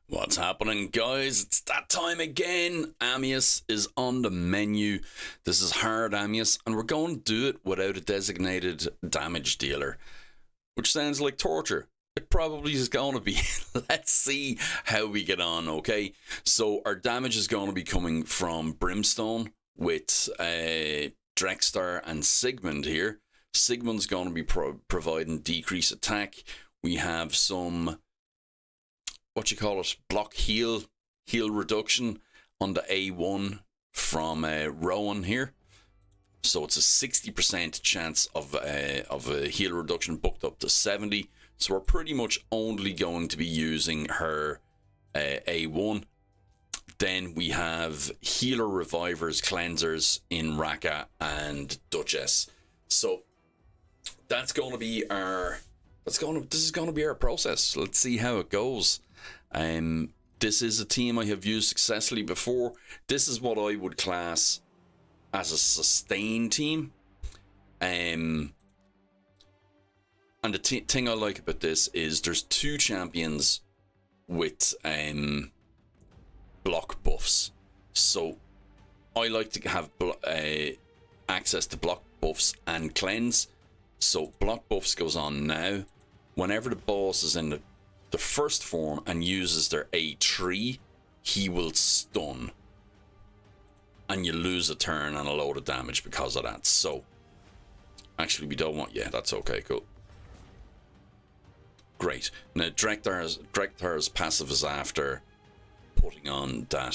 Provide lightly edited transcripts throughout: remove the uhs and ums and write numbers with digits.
What's happening, guys? It's that time again. Amius is on the menu. This is hard Amius, and we're going to do it without a designated damage dealer, which sounds like torture. It probably is going to be. Let's see how we get on, okay? So our damage is going to be coming from Brimstone with Drexstar and Sigmund here. Sigmund's going to be providing decreased attack. We have some, block heal reduction on the A1 from Rowan here. So it's a 60% chance of a heal reduction booked up to 70. So we're pretty much only going to be using her A1. Then we have healer revivers, cleansers in Raka and Duchess. So that's going to be our this is going to be our process. Let's see how it goes. This is a team I have used successfully before. This is what I would class as a sustain team. And the thing I like about this is there's two champions with block buffs. So I like to have access to block buffs and cleanse. So block buffs goes on now. Whenever the boss is in the first form and uses their A3, he will stun. And you lose a turn and a load of damage because of that. So actually we don't want, yeah, that's okay, cool. Great. Now Drektar's passive is after putting on that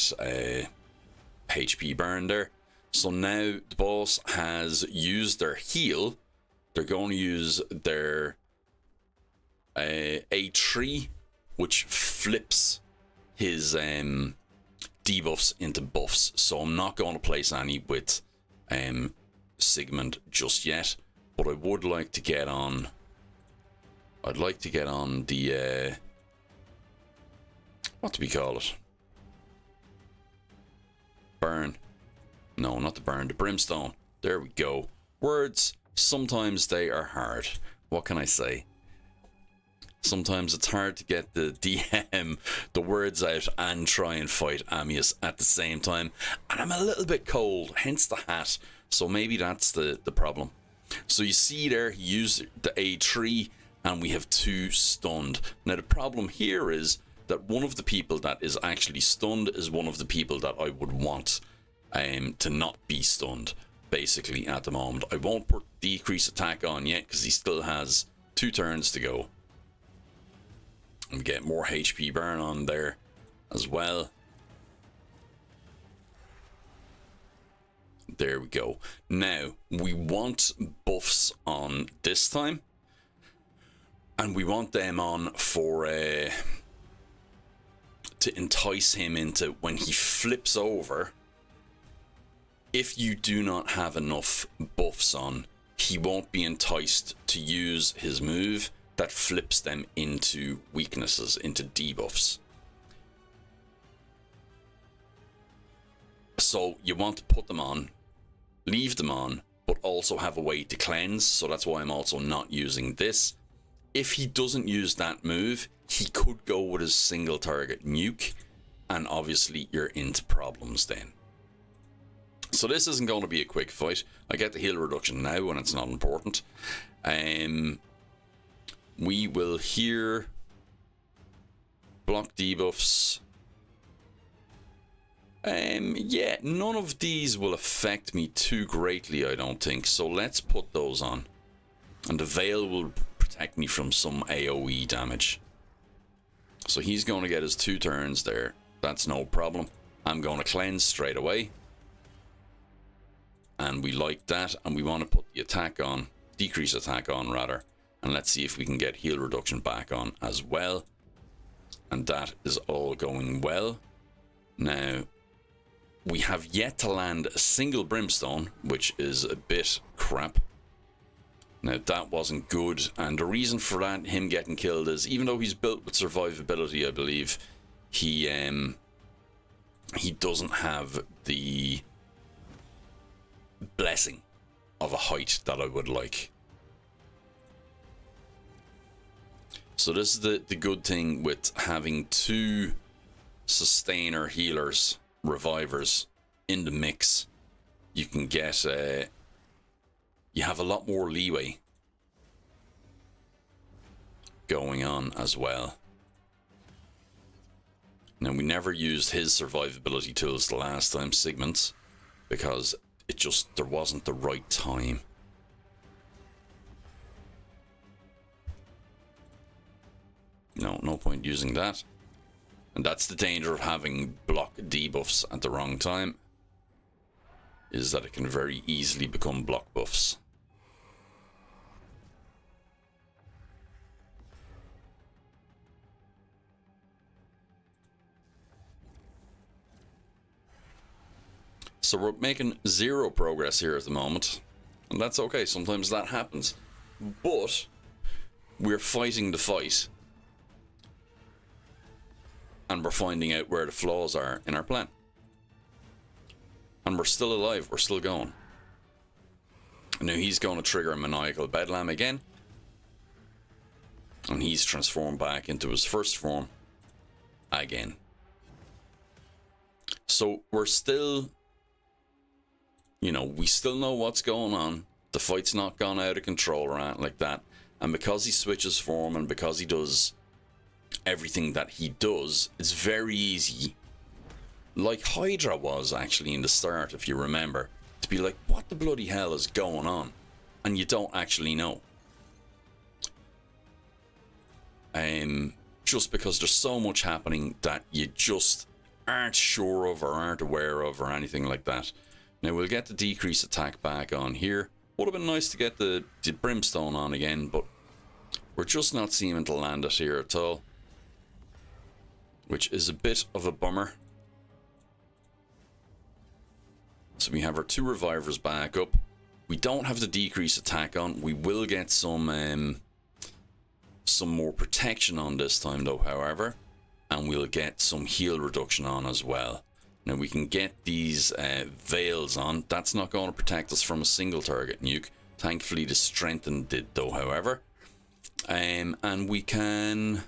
HP burn there. So now the boss has used their heal. They're going to use their A3, which flips his debuffs into buffs. So I'm not going to place any with Sigmund just yet, but I would like to get on. I'd like to get on the what do we call it? Burn. No, not the burn, the brimstone. There we go. Words, sometimes they are hard. What can I say? Sometimes it's hard to get the DM, the words out, and try and fight Amius at the same time. And I'm a little bit cold, hence the hat. So maybe that's the problem. So you see there, he used the A3, and we have two stunned. Now the problem here is that one of the people that is actually stunned is one of the people that I would want to not be stunned, basically, at the moment. I won't put decrease attack on yet, because he still has 2 turns to go. And get more HP burn on there as well. There we go. Now, we want buffs on this time. And we want them on for to entice him into when he flips over. If you do not have enough buffs on, he won't be enticed to use his move that flips them into weaknesses, into debuffs. So you want to put them on, leave them on, but also have a way to cleanse. So that's why I'm also not using this. If he doesn't use that move, he could go with his single target nuke, and obviously you're into problems then. So this isn't going to be a quick fight. I get the heal reduction now when it's not important. We will hear block debuffs. Yeah, none of these will affect me too greatly, I don't think. So let's put those on. And the veil will protect me from some AoE damage. So he's going to get his 2 turns there. That's no problem. I'm going to cleanse straight away. And we like that. And we want to put the attack on. Decrease attack on, rather. And let's see if we can get heal reduction back on as well. And that is all going well. Now, we have yet to land a single brimstone, which is a bit crap. Now, that wasn't good. And the reason for that, him getting killed, is even though he's built with survivability, I believe, he doesn't have the blessing of a height that I would like. So this is the good thing with having 2 sustainer healers, revivers in the mix, you can get you have a lot more leeway going on as well. Now, we never used his survivability tools the last time, Sigmund's, because there wasn't the right time. No point using that. And that's the danger of having block debuffs at the wrong time, is that it can very easily become block buffs. So we're making 0 progress here at the moment, and that's okay, sometimes that happens. But we're fighting the fight, and we're finding out where the flaws are in our plan. And we're still alive, we're still going. Now he's going to trigger a maniacal bedlam again, and he's transformed back into his first form again. So we're still, you know, we still know what's going on. The fight's not gone out of control or anything like that. And because he switches form and because he does everything that he does, it's very easy, like Hydra was actually in the start, if you remember, to be like, what the bloody hell is going on? And you don't actually know. Just because there's so much happening that you just aren't sure of or aren't aware of or anything like that. Now we'll get the decrease attack back on here. Would have been nice to get the brimstone on again, but we're just not seeming to land it here at all, which is a bit of a bummer. So we have our 2 revivers back up. We don't have the decrease attack on. We will get some more protection on this time though, however, and we'll get some heal reduction on as well. Now we can get these veils on. That's not going to protect us from a single target nuke. Thankfully the strengthened did though, however. And we can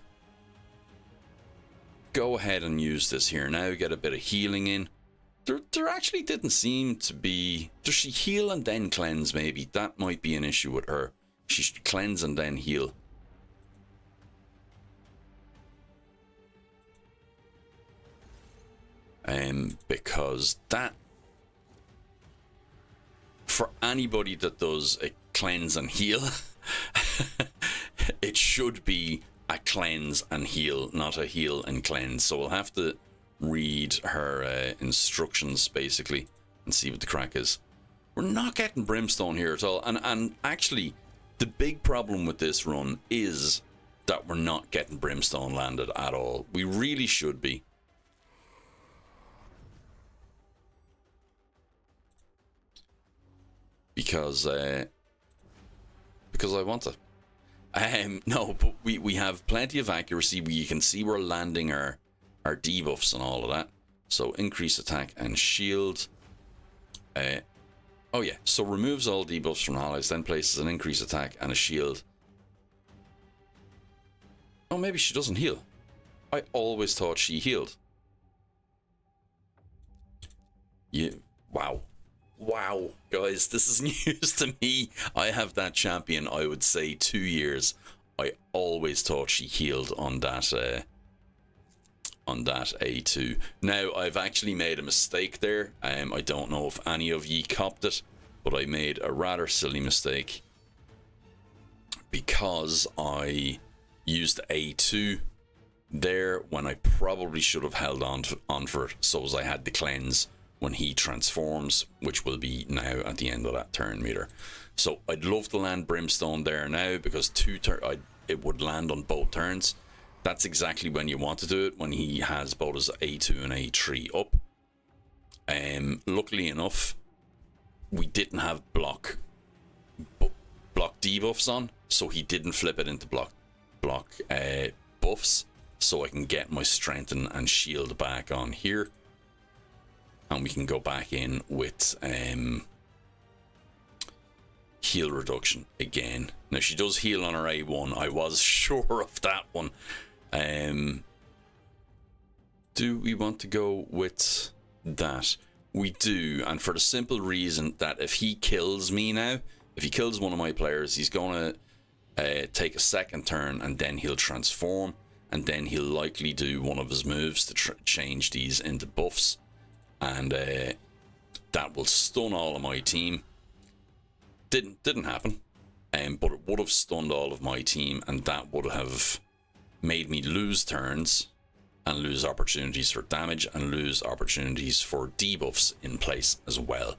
go ahead and use this here now, get a bit of healing in. There actually didn't seem to be... Does she heal and then cleanse maybe? That might be an issue with her. She should cleanse and then heal. Because that... For anybody that does a cleanse and heal, it should be a cleanse and heal, not a heal and cleanse. So we'll have to read her instructions basically and see what the crack is. We're not getting brimstone here at all, and actually the big problem with this run is that we're not getting brimstone landed at all. We really should be. Because I want to. No, but we have plenty of accuracy. You can see we're landing our debuffs and all of that. So increase attack and shield. Oh yeah, so removes all debuffs from allies, then places an increase attack and a shield. Oh, maybe she doesn't heal. I always thought she healed. Yeah, wow. Wow, guys, this is news to me. I have that champion, I would say, 2 years. I always thought she healed on that A2. Now, I've actually made a mistake there. I don't know if any of ye copped it, but I made a rather silly mistake because I used A2 there when I probably should have held on for it, so as I had the cleanse when he transforms, which will be now at the end of that turn meter. So I'd love to land brimstone there now, because it would land on both turns. That's exactly when you want to do it, when he has both his A2 and A3 up. Luckily enough, we didn't have block debuffs on, so he didn't flip it into block buffs, so I can get my strengthen and shield back on here. And we can go back in with heal reduction again. Now she does heal on her A1. I was sure of that one. Do we want to go with that? We do, and for the simple reason that if he kills me now, if he kills one of my players, he's going to take a second turn, and then he'll transform, and then he'll likely do one of his moves to change these into buffs, and that will stun all of my team. Didn't happen, but it would have stunned all of my team, and that would have made me lose turns and lose opportunities for damage and lose opportunities for debuffs in place as well.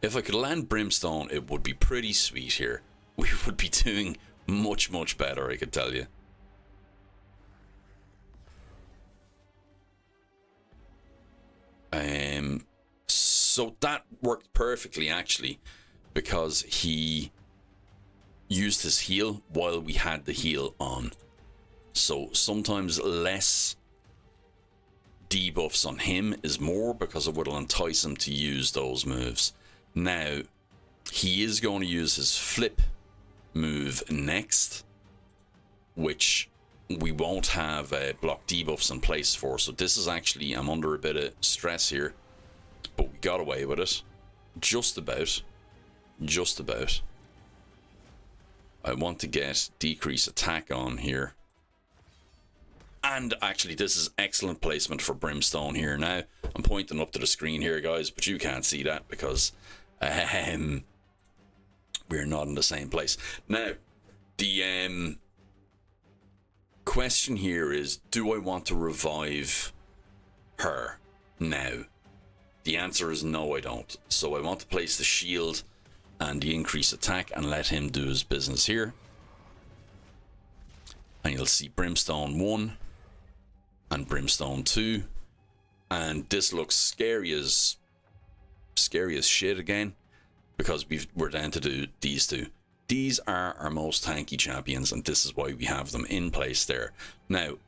If I could land Brimstone, it would be pretty sweet here. We would be doing much, much better, I could tell you. So that worked perfectly, actually, because he used his heal while we had the heal on. So sometimes less debuffs on him is more, because it will entice him to use those moves. Now, he is going to use his flip move next, which we won't have block debuffs in place for. So this is actually, I'm under a bit of stress here, but we got away with it. Just about. I want to get decrease attack on here. And actually, this is excellent placement for Brimstone here. Now, I'm pointing up to the screen here, guys, but you can't see that because we're not in the same place. Now, the question here is, do I want to revive her now? The answer is no, I don't. So I want to place the shield and the increased attack and let him do his business here. And you'll see Brimstone 1 and Brimstone 2. And this looks scary as shit again, because we're down to do these two. These are our most tanky champions, and this is why we have them in place there. Now,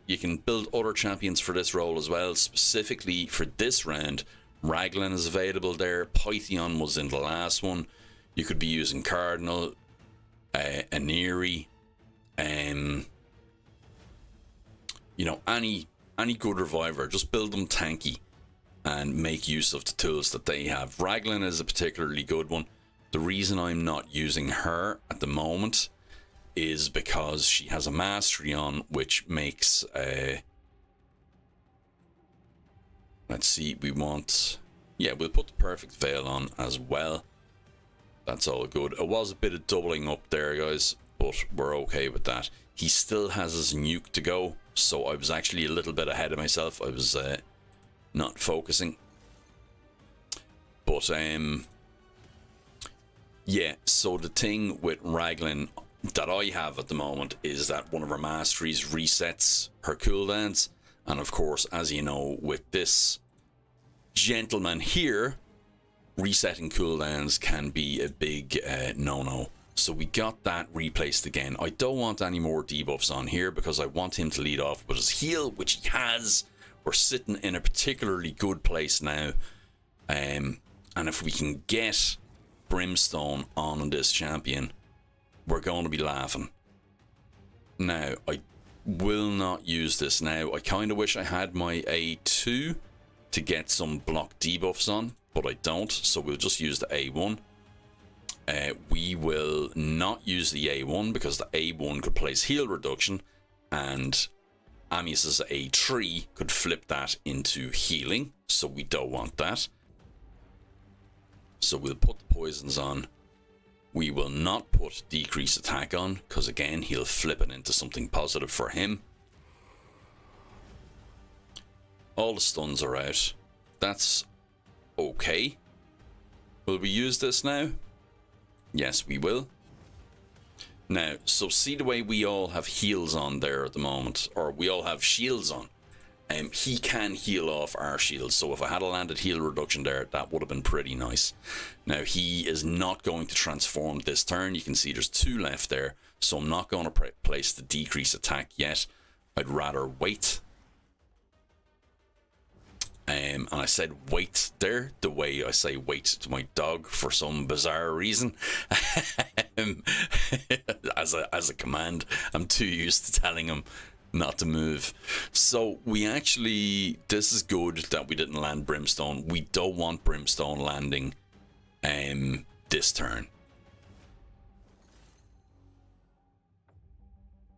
you can build other champions for this role as well. Specifically for this round, Raglan is available there. Pythion was in the last one. You could be using Cardinal, Aniri, you know, any good reviver. Just build them tanky and make use of the tools that they have. Raglan is a particularly good one. The reason I'm not using her at the moment is because she has a mastery on, which makes let's see, we'll put the perfect veil on as well. That's all good. It was a bit of doubling up there, guys, but we're okay with that. He still has his nuke to go, so I was actually a little bit ahead of myself. I was not focusing. But yeah, so the thing with Raglan that I have at the moment is that one of her masteries resets her cooldowns, and of course, as you know, with this gentleman here, resetting cooldowns can be a big no-no. So we got that replaced again. I don't want any more debuffs on here because I want him to lead off with his heal, which he has. We're sitting in a particularly good place now. And if we can get Brimstone on this champion, we're going to be laughing. Now, I will not use this now. I kind of wish I had my A2 to get some block debuffs on, but I don't, so we'll just use the A1. We will not use the A1 because the A1 could place heal reduction, and Amius's A3 could flip that into healing, so we don't want that. So we'll put the poisons on. We will not put decrease attack on, because again, he'll flip it into something positive for him. All the stuns are out. That's okay. Will we use this now? Yes, we will. Now, so see the way we all have heals on there at the moment, or we all have shields on. He can heal off our shields, so if I had a landed heal reduction there, that would have been pretty nice. Now, he is not going to transform this turn. You can see there's 2 left there, so I'm not going to place the decrease attack yet. I'd rather wait. And I said wait there, the way I say wait to my dog for some bizarre reason. As a command, I'm too used to telling him not to move. So we actually, this is good that we didn't land Brimstone. We don't want Brimstone landing this turn.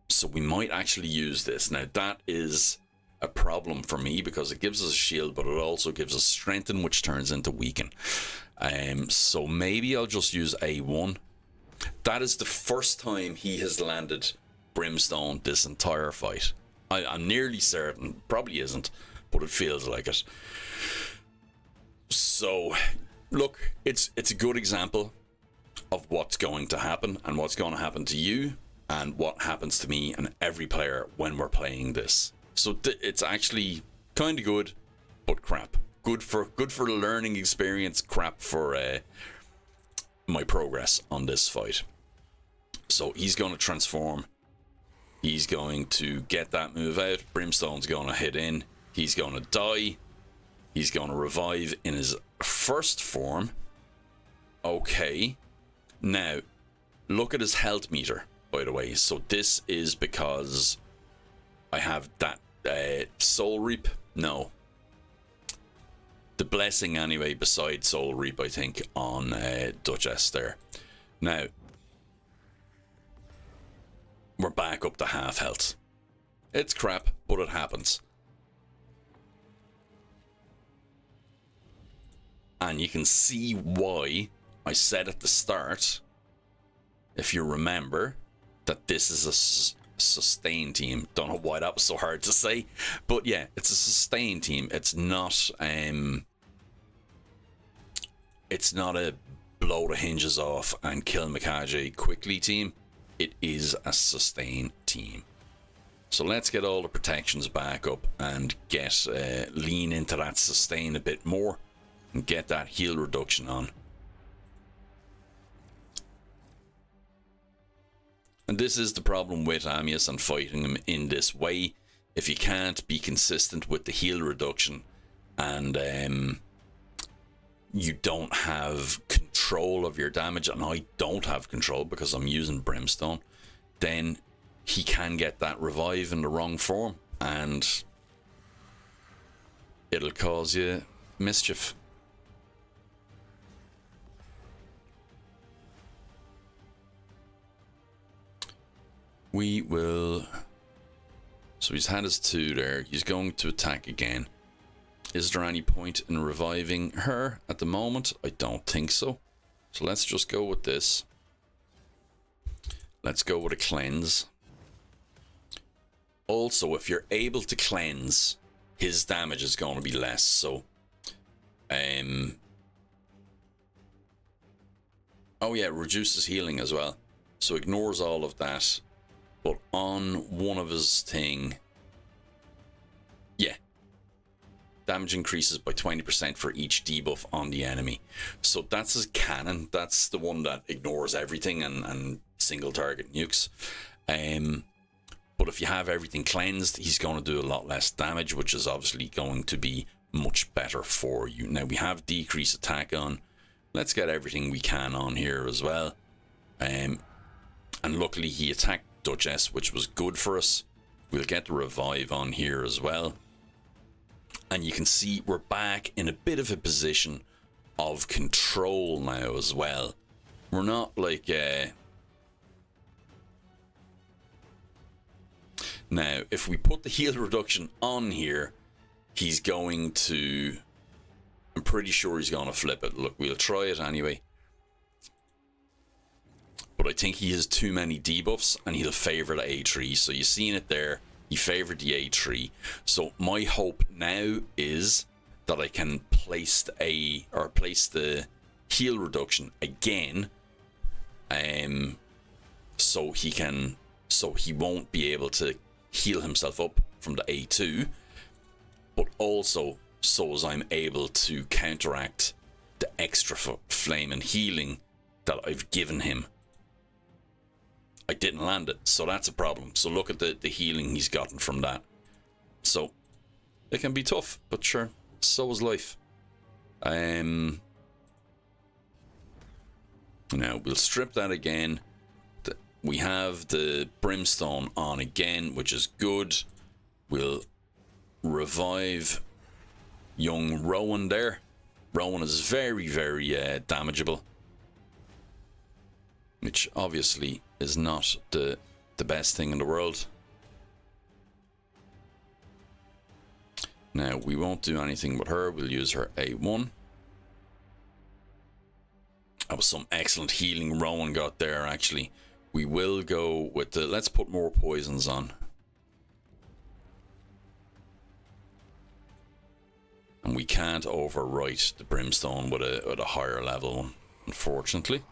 So we might actually use this. Now that is a problem for me because it gives us a shield, but it also gives us strengthen, which turns into weaken. So maybe I'll just use A1. That is the first time he has landed Brimstone this entire fight. I'm nearly certain, probably isn't, but it feels like it. So look, it's a good example of what's going to happen and what's going to happen to you and what happens to me and every player when we're playing this. So it's actually kind of good, but crap. Good for the learning experience, crap for my progress on this fight. So he's going to transform. He's going to get that move out. Brimstone's going to hit in. He's going to die. He's going to revive in his first form. Okay. Now, look at his health meter, by the way. So this is because I have that Soul Reap. No. The blessing anyway, besides Soul Reap, I think, on Duchess there. Now, we're back up to half health. It's crap, but it happens. And you can see why I said at the start, if you remember, that this is a sustain team. Don't know why that was so hard to say, but yeah, it's a sustain team. It's not a blow the hinges off and kill Mikage quickly team. It is a sustain team. So let's get all the protections back up and get lean into that sustain a bit more and get that heal reduction on. And this is the problem with Amius and fighting him in this way. If you can't be consistent with the heal reduction and you don't have control of your damage, and I don't have control because I'm using Brimstone, then he can get that revive in the wrong form and it'll cause you mischief. We will... So he's had his 2 there. He's going to attack again. Is there any point in reviving her at the moment? I don't think so. So let's just go with this. Let's go with a cleanse. Also, if you're able to cleanse, his damage is going to be less. So, oh yeah, reduces healing as well. So ignores all of that. But on one of his thing, yeah, damage increases by 20% for each debuff on the enemy. So that's his cannon. That's the one that ignores everything and single target nukes. But if you have everything cleansed, he's going to do a lot less damage, which is obviously going to be much better for you. Now we have decreased attack on. Let's get everything we can on here as well. And luckily he attacked Duchess, which was good for us. We'll get the revive on here as well. And you can see we're back in a bit of a position of control now as well. We're not like... Now, if we put the heal reduction on here, he's going to... I'm pretty sure he's going to flip it. Look, we'll try it anyway. But I think he has too many debuffs and he'll favour the A3. So you've seen it there. He favoured the A3. So my hope now is that I can place the heal reduction again. So he won't be able to heal himself up from the A2. But also so as I'm able to counteract the extra flame and healing that I've given him. I didn't land it, so that's a problem. So look at the healing he's gotten from that. So it can be tough, but sure, so is life. Now we'll strip that again. we have the brimstone on again, which is good. We'll revive young Rowan there. Rowan is very, very damageable, which obviously is not the best thing in the world. Now, we won't do anything with her. We'll use her A1. That was some excellent healing Rowan got there, actually. We will go with the... Let's put more poisons on. And we can't overwrite the brimstone with a higher level one, unfortunately.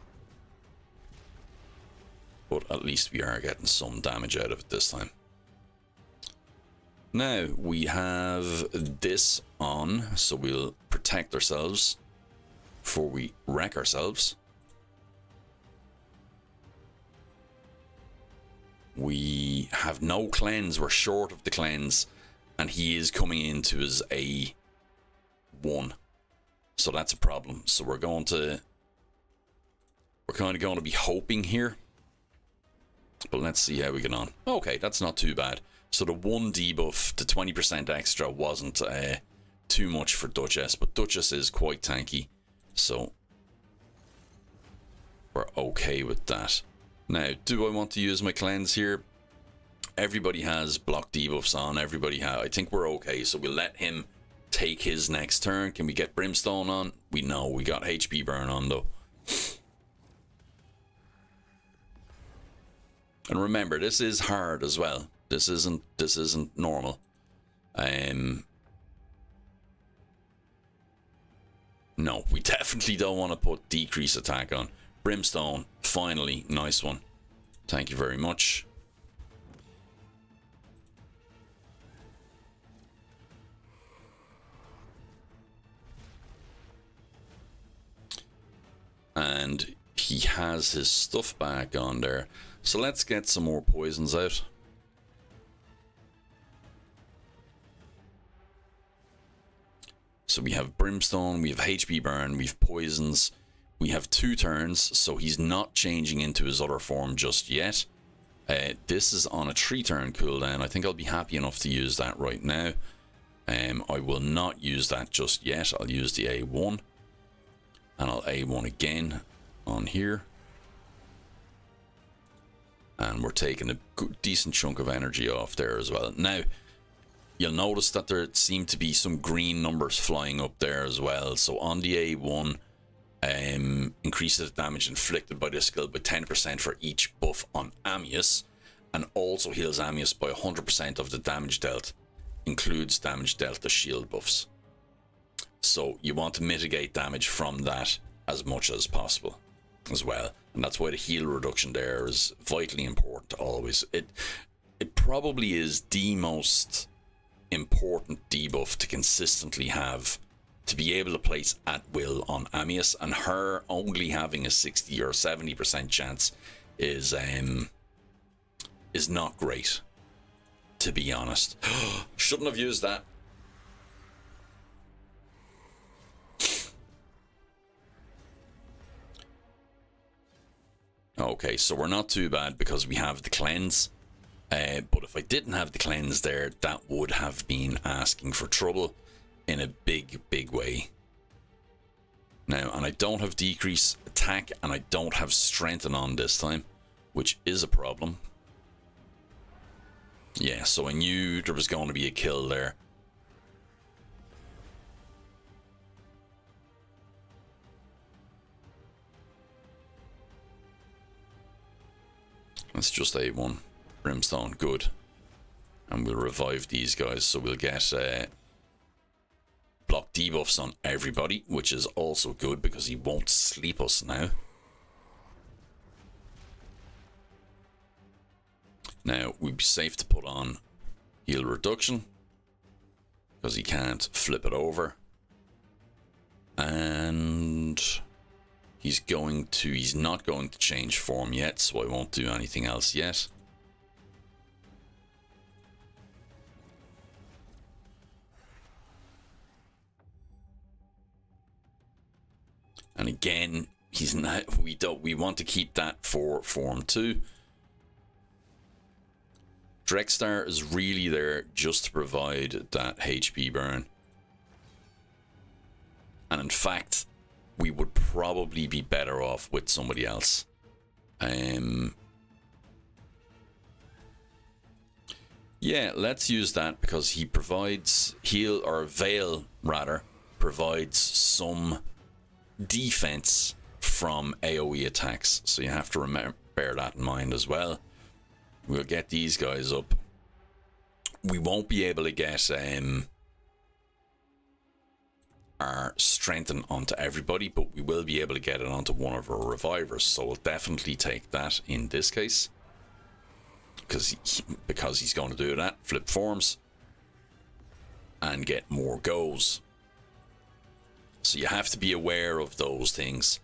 But at least we are getting some damage out of it this time. Now, we have this on, so we'll protect ourselves before we wreck ourselves. We have no cleanse, we're short of the cleanse, and he is coming into his A1. So that's a problem. So we're kind of going to be hoping here. But let's see how we get on. Okay, that's not too bad. So the 1 debuff, the 20% extra wasn't too much for Duchess, but Duchess is quite tanky. So we're okay with that. Now, do I want to use my cleanse here? Everybody has block debuffs on. I think we're okay. So we'll let him take his next turn. Can we get Brimstone on? We know we got HP burn on though. And remember, this is hard as well. This isn't normal. No, we definitely don't want to put decrease attack on. Brimstone, finally, nice one. Thank you very much. And he has his stuff back on there. So let's get some more poisons out. So we have Brimstone, we have HP burn, we have poisons. We have 2 turns, so he's not changing into his other form just yet. This is on a 3-turn cooldown. I think I'll be happy enough to use that right now. I will not use that just yet. I'll use the A1. And I'll A1 again on here. And we're taking a good, decent chunk of energy off there as well. Now, you'll notice that there seem to be some green numbers flying up there as well. So on the A1, increases the damage inflicted by this skill by 10% for each buff on Amius, and also heals Amius by 100% of the damage dealt. Includes damage dealt to shield buffs. So you want to mitigate damage from that as much as possible as well. And that's why the heal reduction there is vitally important always. It probably is the most important debuff to consistently have, to be able to place at will on Amius, and her only having a 60 or 70% chance is not great, to be honest. Shouldn't have used that. Okay, so we're not too bad because we have the cleanse. But if I didn't have the cleanse there, that would have been asking for trouble in a big, big way. Now, and I don't have decrease attack, and I don't have strengthen on this time, which is a problem. Yeah, so I knew there was going to be a kill there. That's just A1. Brimstone, good. And we'll revive these guys, so we'll get block debuffs on everybody, which is also good because he won't sleep us now. Now, we'd be safe to put on heal reduction because he can't flip it over. And he's not going to change form yet, so I won't do anything else yet. And again, he's not. We want to keep that for form 2. Drexstar is really there just to provide that HP burn. And in fact, we would probably be better off with somebody else. Yeah, let's use that because he provides Veil rather provides some defense from AoE attacks. So you have to bear that in mind as well. We'll get these guys up. We won't be able to get our strengthen onto everybody, but we will be able to get it onto one of our revivers. So we'll definitely take that in this case. Because he's going to do that, flip forms and get more goes. So you have to be aware of those things,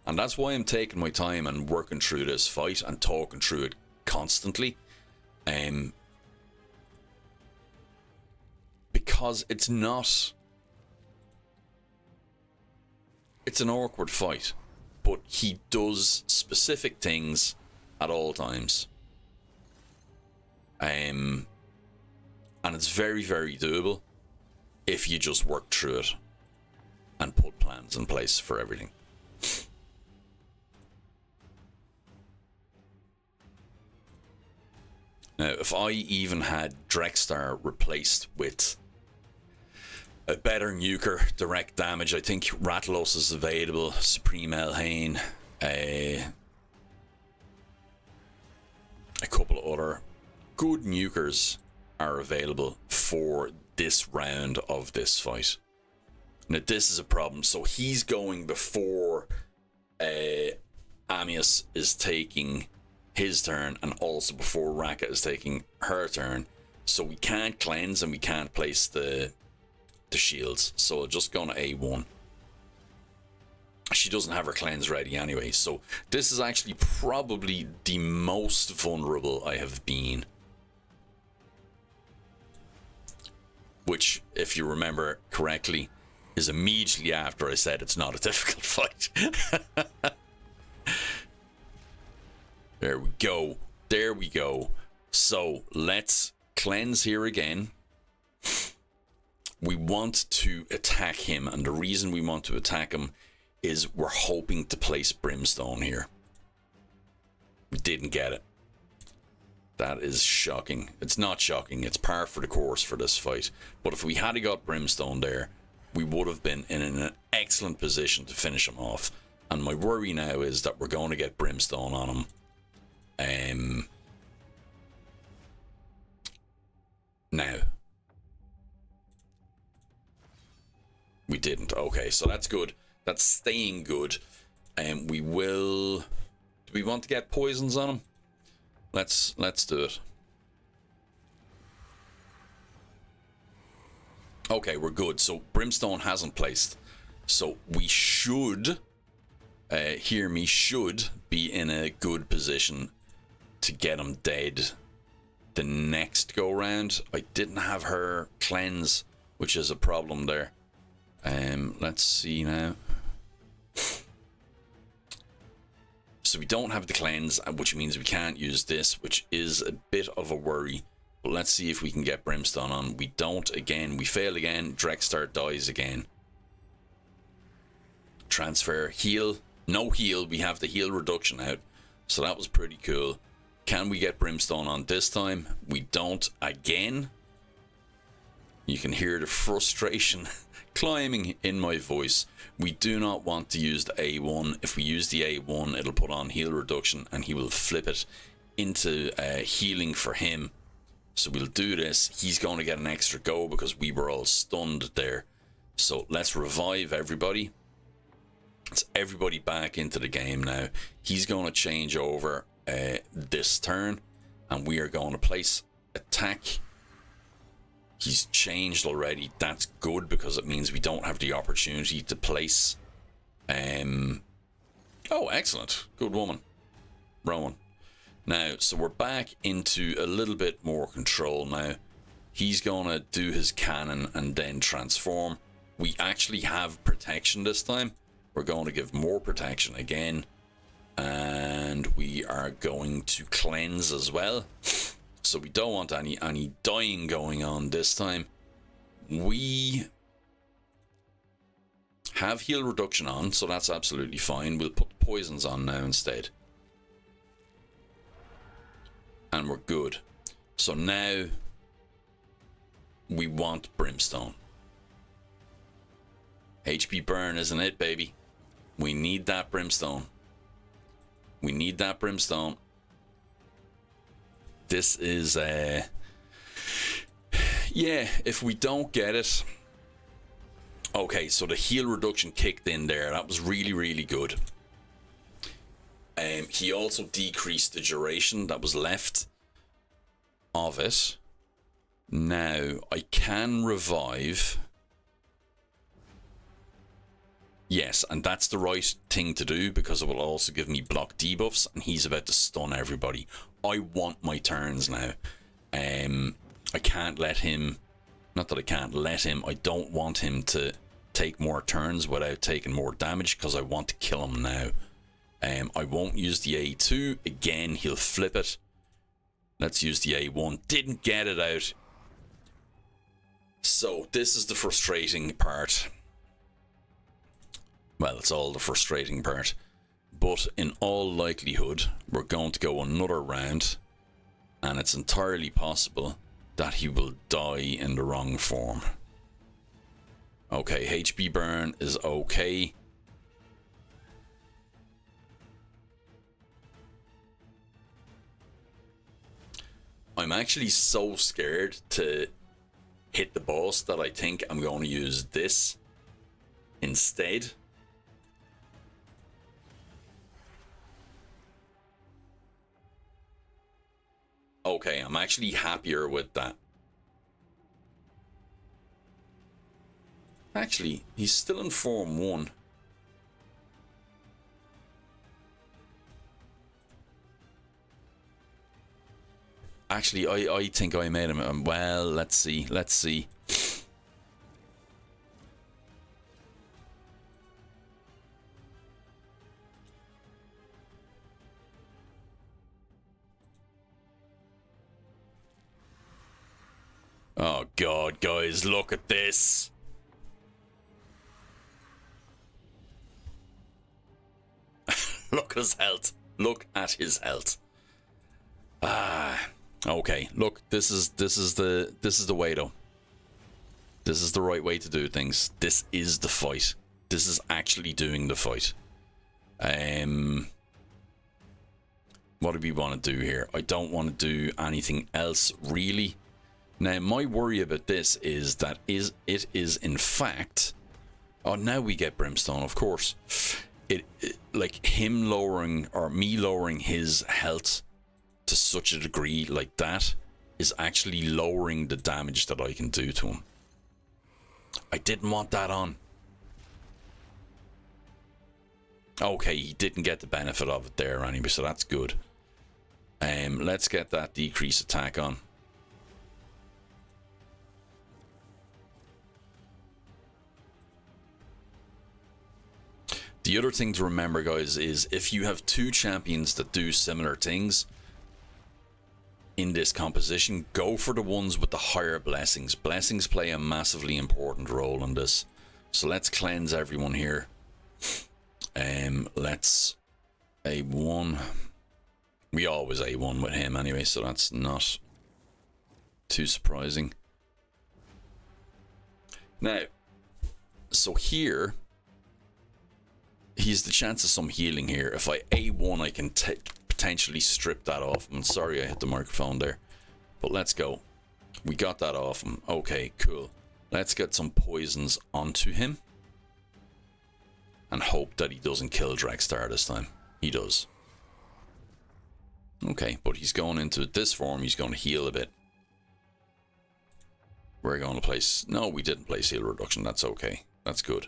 and that's why I'm taking my time and working through this fight and talking through it constantly, because it's an awkward fight, but he does specific things at all times. And it's very, very doable if you just work through it and put plans in place for everything. Now, if I even had Drexstar replaced with a better nuker, direct damage, I think Rathalos is available, Supreme Elhain, a couple of other good nukers are available for this round of this fight. Now this is a problem. So he's going before Amius is taking his turn, and also before Raka is taking her turn. So we can't cleanse and we can't place the shields. So just going to A1. She doesn't have her cleanse ready anyway. So this is actually probably the most vulnerable I have been. Which, if you remember correctly, is immediately after I said it's not a difficult fight. There we go. There we go. So, let's cleanse here again. We want to attack him, and the reason we want to attack him is we're hoping to place Brimstone here. We didn't get it. That is shocking. It's not shocking. It's par for the course for this fight. But if we had got Brimstone there, we would have been in an excellent position to finish him off. And my worry now is that we're going to get Brimstone on him. Now. We didn't. Okay, so that's good. That's staying good. We will... Do we want to get poisons on him? Let's do it. Okay, we're good. So Brimstone hasn't placed. So we should, hear me, should be in a good position to get him dead the next go round. I didn't have her cleanse, which is a problem there. Let's see now. So we don't have the cleanse, which means we can't use this, which is a bit of a worry. But let's see if we can get Brimstone on. We don't again. We fail again. Drexstar dies again. Transfer. Heal. No heal. We have the heal reduction out. So that was pretty cool. Can we get Brimstone on this time? We don't again. You can hear the frustration climbing in my voice. We do not want to use the A1. If we use the A1, it'll put on heal reduction and he will flip it into healing for him. So we'll do this. He's going to get an extra go because we were all stunned there. So let's revive everybody. It's everybody back into the game now. He's going to change over this turn, and we are going to place attack. He's changed already. That's good because it means we don't have the opportunity to place. Oh, excellent. Good woman. Rowan. Now, so we're back into a little bit more control now. He's going to do his cannon and then transform. We actually have protection this time. We're going to give more protection again. And we are going to cleanse as well. So we don't want any dying going on this time. We have heal reduction on, so that's absolutely fine. We'll put poisons on now instead. And we're good. So now we want brimstone. HP burn isn't it, baby? We need that brimstone. We need that brimstone. This is yeah, if we don't get it. Okay, so the heal reduction kicked in there. That was really, really good. He also decreased the duration that was left of it. Now, I can revive. Yes, and that's the right thing to do because it will also give me block debuffs, and he's about to stun everybody. I want my turns now. I can't let him... Not that I can't let him. I don't want him to take more turns without taking more damage because I want to kill him now. I won't use the A2. Again, he'll flip it. Let's use the A1. Didn't get it out. So, this is the frustrating part. Well, it's all the frustrating part. But in all likelihood, we're going to go another round. And it's entirely possible that he will die in the wrong form. Okay, HP burn is okay. I'm actually so scared to hit the boss that I think I'm going to use this instead. Okay, I'm actually happier with that. Actually, he's still in Form 1. Actually, I think I made him... well, let's see. Let's see. Oh, God, guys, look at this. Look at his health. Look at his health. Ah, okay. Look, this is the way though. This is the right way to do things. This is the fight. This is actually doing the fight. What do we want to do here? I don't want to do anything else really. Now, my worry about this is that it is in fact... Oh, now we get brimstone, of course. It like him lowering, or me lowering his health to such a degree like that is actually lowering the damage that I can do to him. I didn't want that on. Okay, he didn't get the benefit of it there anyway, so that's good. Let's get that decrease attack on. The other thing to remember, guys, is if you have two champions that do similar things in this composition, go for the ones with the higher blessings. Blessings play a massively important role in this. So let's cleanse everyone here. Let's A1. We always A1 with him anyway, so that's not too surprising. Now, so here... he's the chance of some healing here. If I A1, I can potentially strip that off. I'm sorry I hit the microphone there. But let's go. We got that off him. Okay, cool. Let's get some poisons onto him. And hope that he doesn't kill Dragstar this time. He does. Okay, but he's going into this form. He's going to heal a bit. We're going to place... no, we didn't place heal reduction. That's okay. That's good.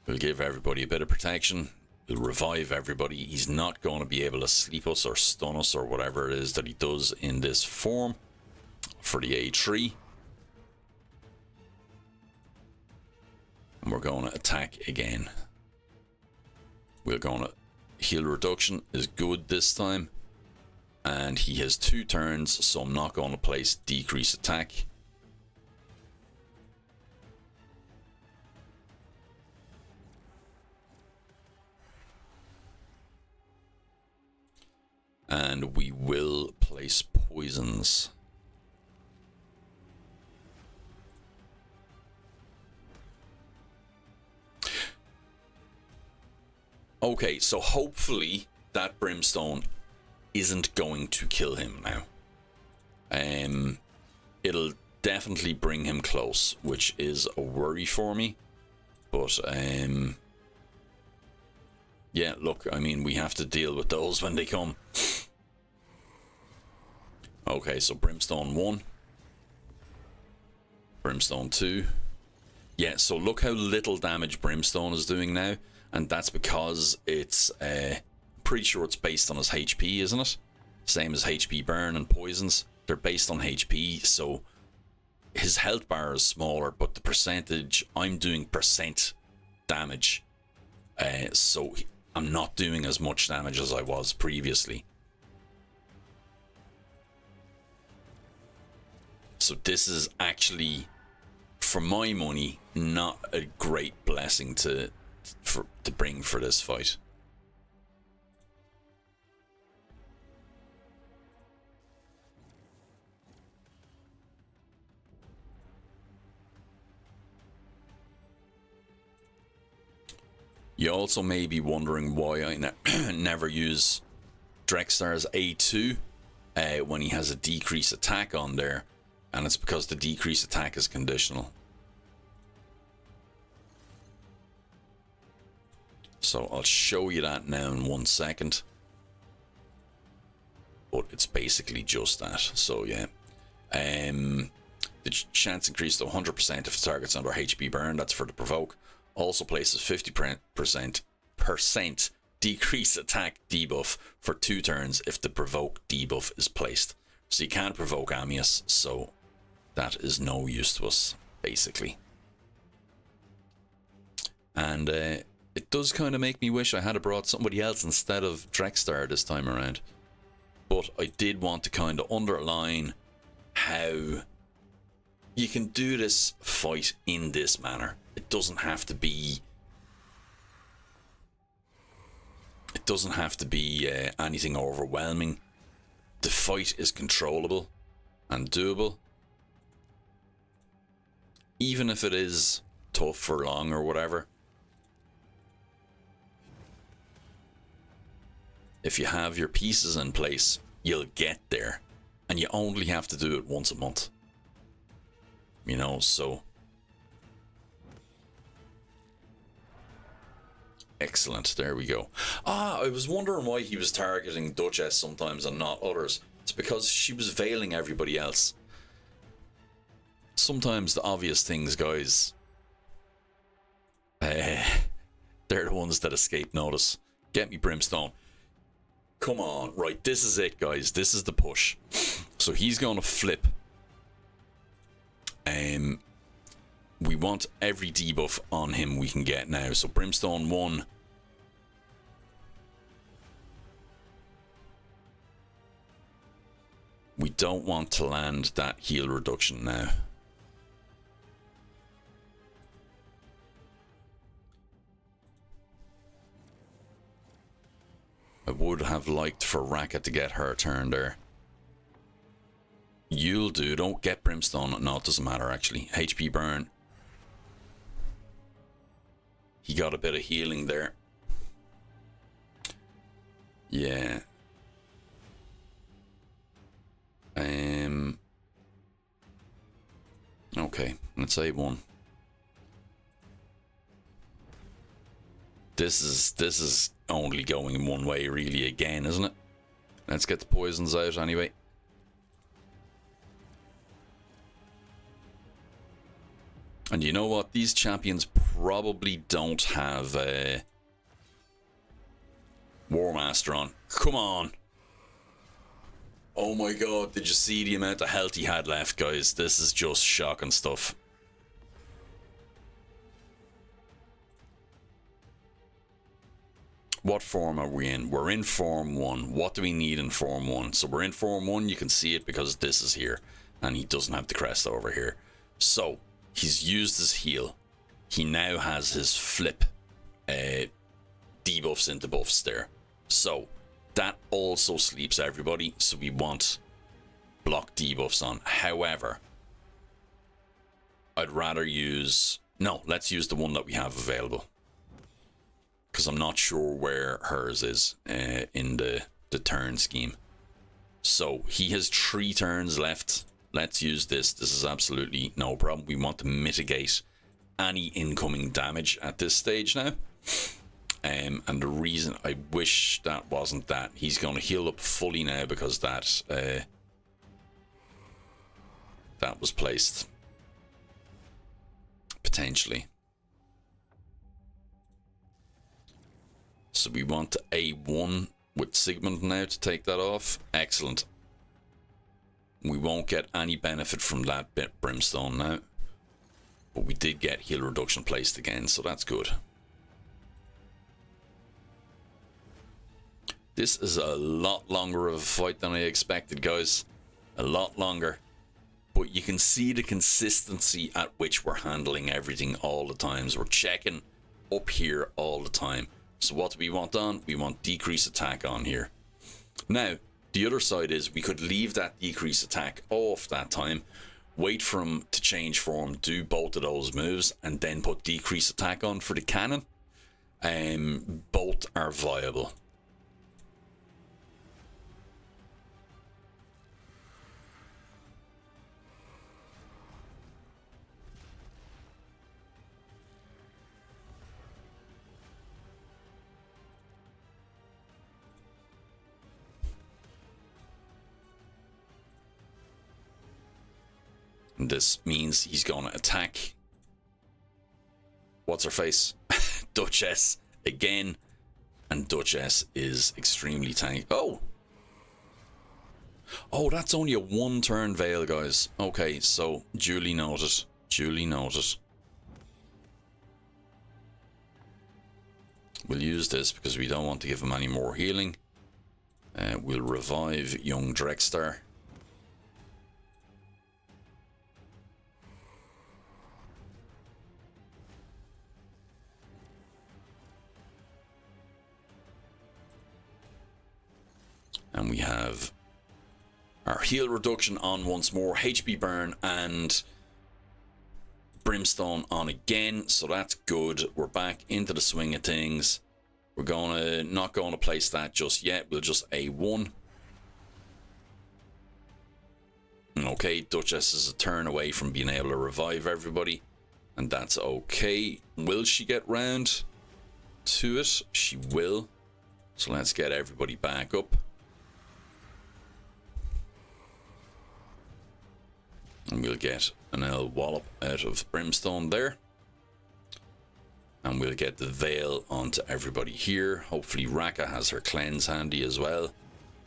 We'll give everybody a bit of protection. We'll revive everybody. He's not going to be able to sleep us or stun us or whatever it is that he does in this form for the A3. And we're going to attack again. We're going to... heal reduction is good this time. And he has 2 turns, so I'm not going to place decrease attack. And we will place poisons. Okay, so hopefully that brimstone isn't going to kill him now. It'll definitely bring him close, which is a worry for me. But yeah, look, I mean, we have to deal with those when they come. Okay, so Brimstone 1. Brimstone 2. Yeah, so look how little damage Brimstone is doing now. And that's because it's, pretty sure it's based on his HP, isn't it? Same as HP burn and poisons. They're based on HP, so his health bar is smaller, but the percentage, I'm doing percent damage. So I'm not doing as much damage as I was previously. So this is actually, for my money, not a great blessing to bring for this fight. You also may be wondering why I never use Drextar's A2 when he has a decrease attack on there, and it's because the decrease attack is conditional. So I'll show you that now in 1 second. But it's basically just that. So yeah. The chance increased to 100% if the target's under HP burn. That's for the provoke. Also places 50% decrease attack debuff for 2 turns if the provoke debuff is placed. So you can't provoke Amius, so that is no use to us, basically. And it does kind of make me wish I had brought somebody else instead of Drextar this time around. But I did want to kind of underline how you can do this fight in this manner. It doesn't have to be... It doesn't have to be anything overwhelming. The fight is controllable and doable. Even if it is tough for long or whatever. If you have your pieces in place, you'll get there. And you only have to do it once a month. You know, so... Excellent, there we go. I was wondering why he was targeting Duchess sometimes and not others. It's because she was veiling everybody else. Sometimes the obvious things, guys, they're the ones that escape notice. Get me Brimstone. Come on, right, this is it, guys. This is the push. So he's going to flip. We want every debuff on him we can get now. So Brimstone 1. We don't want to land that heal reduction now. I would have liked for Raka to get her turn there. You'll do. Don't get Brimstone. No, it doesn't matter, actually. HP burn. He got a bit of healing there. Yeah. Okay, let's say 1. This is only going one way really again, isn't it? Let's get the poisons out anyway. And you know what? These champions probably don't have War Master on. Come on. Oh my god, did you see the amount of health he had left, guys? This is just shocking stuff. What form are we in? We're in Form 1. What do we need in Form 1? So we're in Form 1. You can see it because this is here. And he doesn't have the crest over here. So, he's used his heal. He now has his flip debuffs into buffs there. So, that also sleeps everybody. So we want block debuffs on. However, I'd rather use... No, let's use the one that we have available. Because I'm not sure where hers is in the turn scheme. So he has 3 turns left. Let's use this. This is absolutely no problem. We want to mitigate any incoming damage at this stage now. And the reason I wish that wasn't that. He's going to heal up fully now because that was placed. Potentially. So we want A1 with Sigmund now to take that off. Excellent. We won't get any benefit from that bit Brimstone now. But we did get heal reduction placed again, so that's good. This is a lot longer of a fight than I expected, guys. A lot longer. But you can see the consistency at which we're handling everything all the times. We're checking up here all the time. So what do we want on? We want decrease attack on here. Now, the other side is we could leave that decrease attack off that time, wait for him to change form, do both of those moves, and then put decrease attack on for the cannon. Both are viable. This means he's going to attack. What's her face? Duchess again. And Duchess is extremely tanky. Oh! Oh, that's only a 1-turn veil, guys. Okay, so duly noted. Duly noted. We'll use this because we don't want to give him any more healing. We'll revive young Drexstar. And we have our heal reduction on once more, HP burn and Brimstone on again, so that's good. We're back into the swing of things. We're not going to place that just yet. We'll just A1. Okay, Duchess is a turn away from being able to revive everybody, and that's okay. Will she get round to it? She will. So let's get everybody back up. And we'll get an L wallop out of Brimstone there. And we'll get the veil onto everybody here. Hopefully Raka has her cleanse handy as well,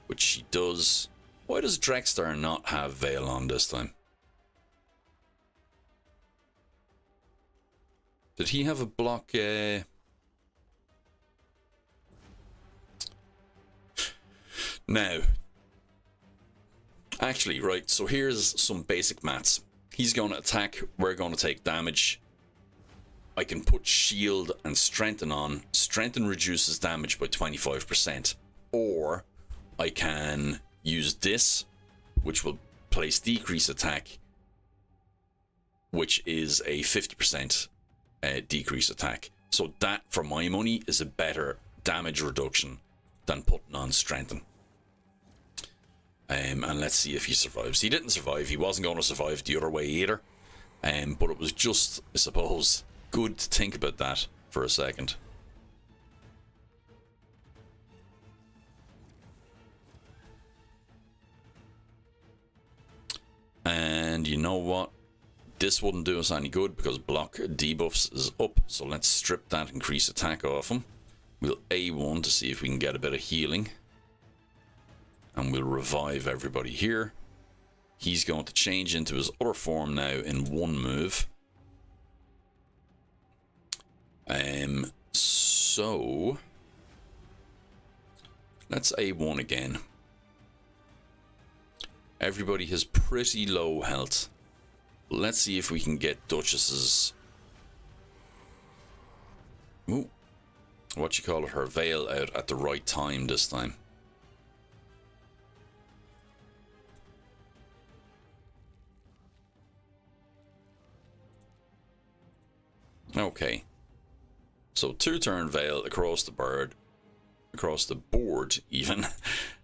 which she does. Why does Drexstar not have veil on this time? Did he have a block? Now, actually, right, so here's some basic maths. He's going to attack, we're going to take damage. I can put shield and strengthen on. Strengthen reduces damage by 25%. Or I can use this, which will place decrease attack, which is a 50% decrease attack. So that, for my money, is a better damage reduction than putting on strengthen. And let's see if he survives. He didn't survive. He wasn't going to survive the other way either. But it was just, I suppose, good to think about that for a second. And you know what? This wouldn't do us any good because block debuffs is up. So let's strip that increase attack off him. We'll A1 to see if we can get a bit of healing. And we'll revive everybody here. He's going to change into his other form now in one move. So Let's A1 again. Everybody has pretty low health. Let's see if we can get Duchess's... Ooh. What you call it? Her veil out at the right time this time. Okay. So 2-turn veil across the board. Across the board, even.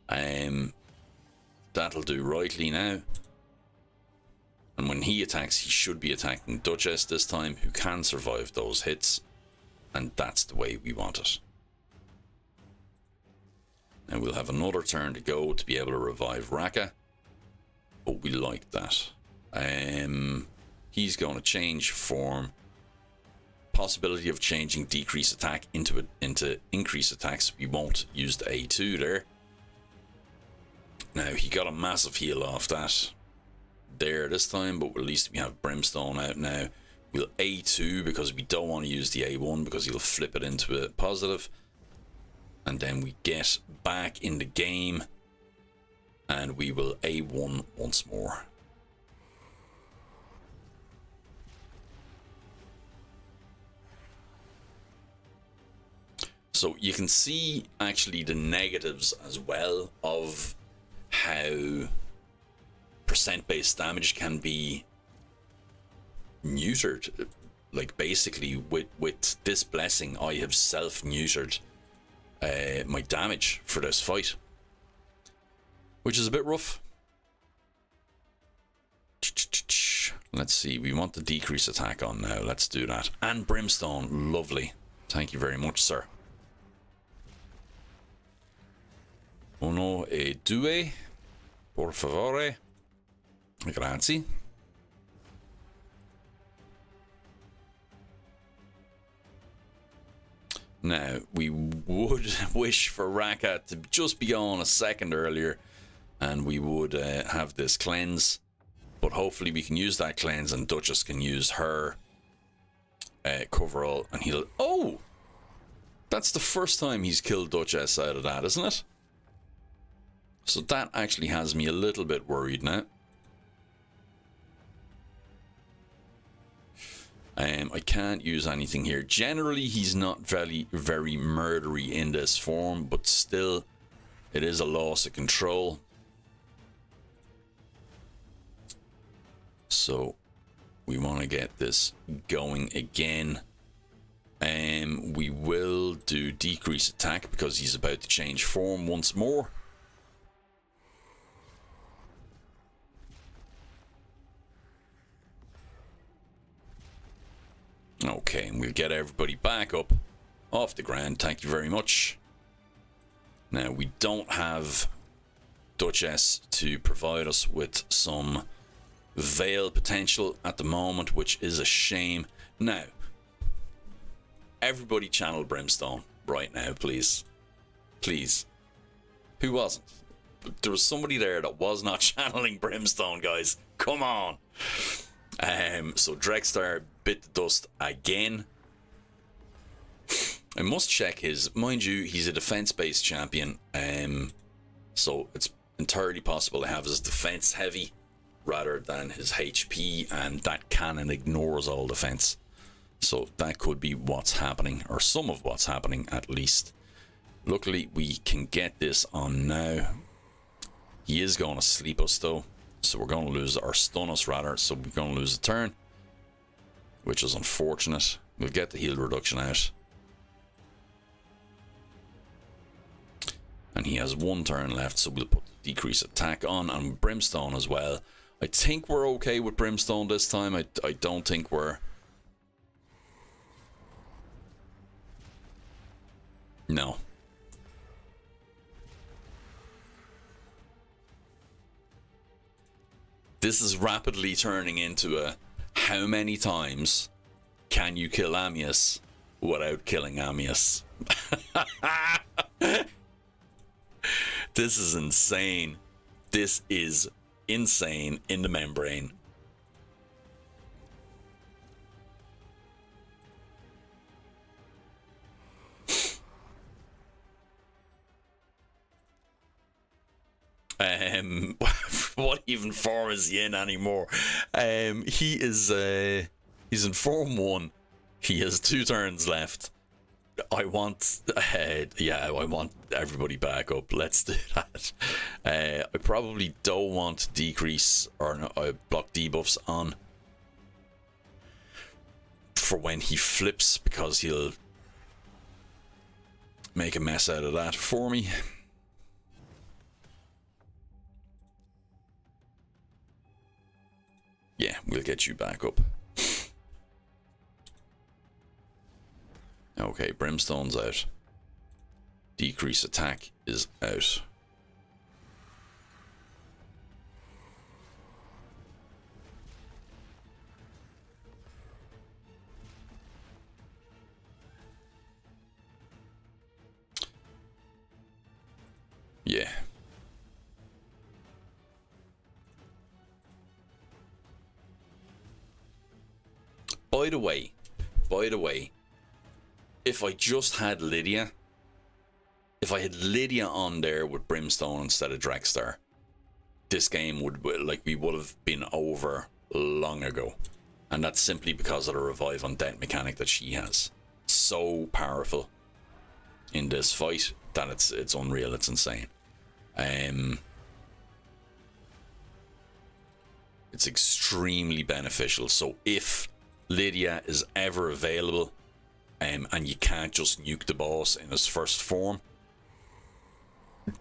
That'll do rightly now. And when he attacks, he should be attacking Duchess this time, who can survive those hits. And that's the way we want it. And we'll have another turn to go to be able to revive Raka. But we like that. He's going to change form. Possibility of changing decrease attack into increase attacks. We won't use the A2 there. Now, he got a massive heal off that there this time, but at least we have Brimstone out now. We'll A2 because we don't want to use the A1 because he'll flip it into a positive. And then we get back in the game and we will A1 once more. So you can see actually the negatives as well of how percent-based damage can be neutered. Like basically with this blessing I have self-neutered my damage for this fight, which is a bit rough. Let's see, we want the decrease attack on now. Let's do that. And Brimstone, lovely. Thank you very much, sir. Uno e due, por favore. Grazie. Now, we would wish for Raka to just be on a second earlier, and we would have this cleanse. But hopefully we can use that cleanse, and Duchess can use her coverall, and he'll... Oh! That's the first time he's killed Duchess out of that, isn't it? So that actually has me a little bit worried now. I can't use anything here. Generally, he's not very murdery in this form, but still, it is a loss of control. So, we want to get this going again. We will do decrease attack because he's about to change form once more. Okay, and we'll get everybody back up off the ground. Thank you very much. Now, we don't have Duchess to provide us with some veil potential at the moment, which is a shame. Now, everybody channel Brimstone right now, please. Please. Who wasn't? There was somebody there that was not channeling Brimstone, guys. Come on. So Dregstar bit the dust again. I must check his... Mind you, he's a defense-based champion. So it's entirely possible to have his defense heavy rather than his HP, and that cannon ignores all defense. So that could be what's happening, or some of what's happening at least. Luckily, we can get this on now. He is going to sleep us though. So we're going to lose, or stun us rather, so we're going to lose a turn, which is unfortunate. We'll get the heal reduction out. And he has one turn left, so we'll put the decrease attack on, and Brimstone as well. I think we're okay with Brimstone this time. I don't think we're... No. This is rapidly turning into a how many times can you kill Amius without killing Amius? This is insane. This is insane in the membrane. What even form is he in anymore? He is he's in form 1. He has 2 turns left. I want I want everybody back up. Let's do that. I probably don't want to decrease or block debuffs on for when he flips, because he'll make a mess out of that for me. Yeah, we'll get you back up. Okay, Brimstone's out. Decrease attack is out. Yeah. By the way, if I just had Lydia, if I had Lydia on there with Brimstone instead of Drexstar, this game we would have been over long ago. And that's simply because of the revive on death mechanic that she has. So powerful in this fight that it's unreal, it's insane. It's extremely beneficial. So if Lydia is ever available, and you can't just nuke the boss in his first form,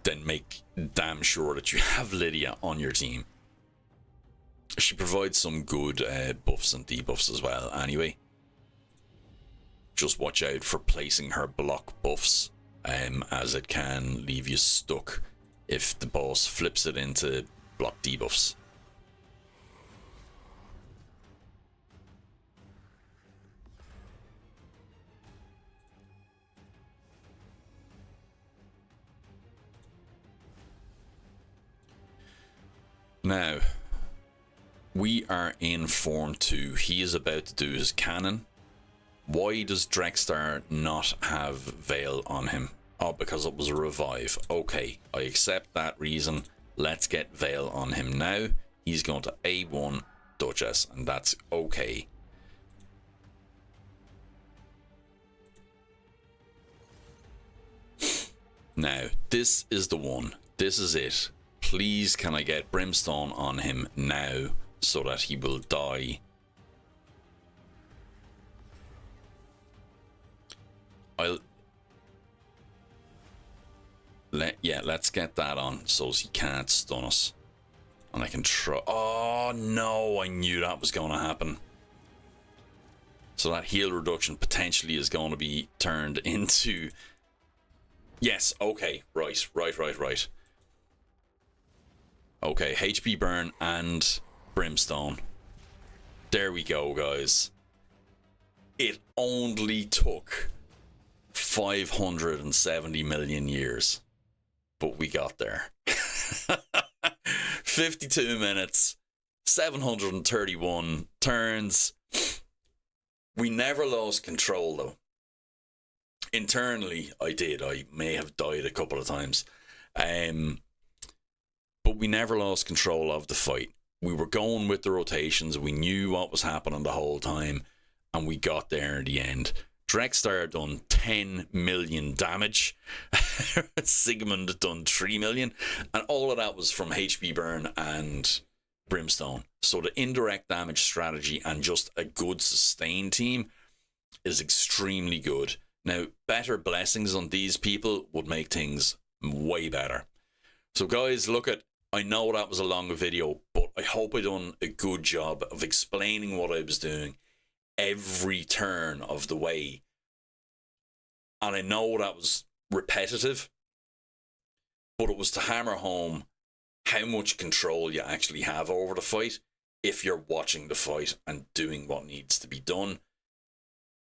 then make damn sure that you have Lydia on your team. She provides some good buffs and debuffs as well anyway. Just watch out for placing her block buffs, as it can leave you stuck if the boss flips it into block debuffs. Now, we are in form 2. He is about to do his cannon. Why does Drexstar not have Veil on him? Oh, because it was a revive. Okay, I accept that reason. Let's get Veil on him now. He's going to A1 Duchess, and that's okay. Now, this is the one. This is it. Please, can I get Brimstone on him now so that he will die? Let's get that on so he can't stun us. And I can try. Oh no, I knew that was going to happen. So that heal reduction potentially is going to be turned into... Yes, okay, right. Okay, HP burn and Brimstone. There we go, guys. It only took 570 million years, but we got there. 52 minutes, 731 turns. We never lost control, though. Internally, I did. I may have died a couple of times. But we never lost control of the fight. We were going with the rotations. We knew what was happening the whole time. And we got there in the end. Drexstar done 10 million damage. Sigmund done 3 million. And all of that was from HP burn and Brimstone. So the indirect damage strategy and just a good sustain team is extremely good. Now, better blessings on these people would make things way better. So guys, I know that was a long video, but I hope I done a good job of explaining what I was doing every turn of the way. And I know that was repetitive, but it was to hammer home how much control you actually have over the fight if you're watching the fight and doing what needs to be done.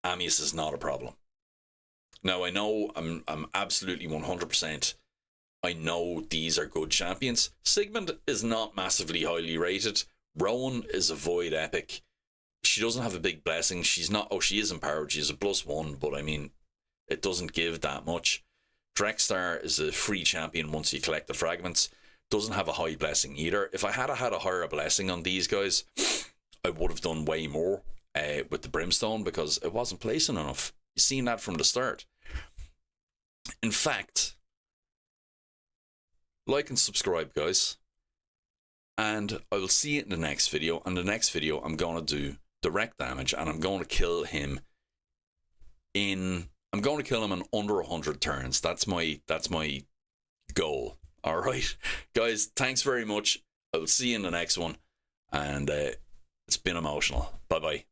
Amius is not a problem. Now, I know I'm absolutely 100%. I know these are good champions. Sigmund is not massively highly rated. Rowan is a void epic. She doesn't have a big blessing. She's not... Oh, she is empowered. She's a +1, but I mean, it doesn't give that much. Drexstar is a free champion once you collect the fragments. doesn't have a high blessing either. If I had a higher blessing on these guys, I would have done way more with the brimstone, because it wasn't placing enough. You seen that from the start. In fact, like and subscribe, guys, and I will see you in the next video. And the next video, I'm going to do direct damage, and I'm going to kill him in under 100 turns. That's my goal. All right, guys, thanks very much. I will see you in the next one, and it's been emotional. Bye bye.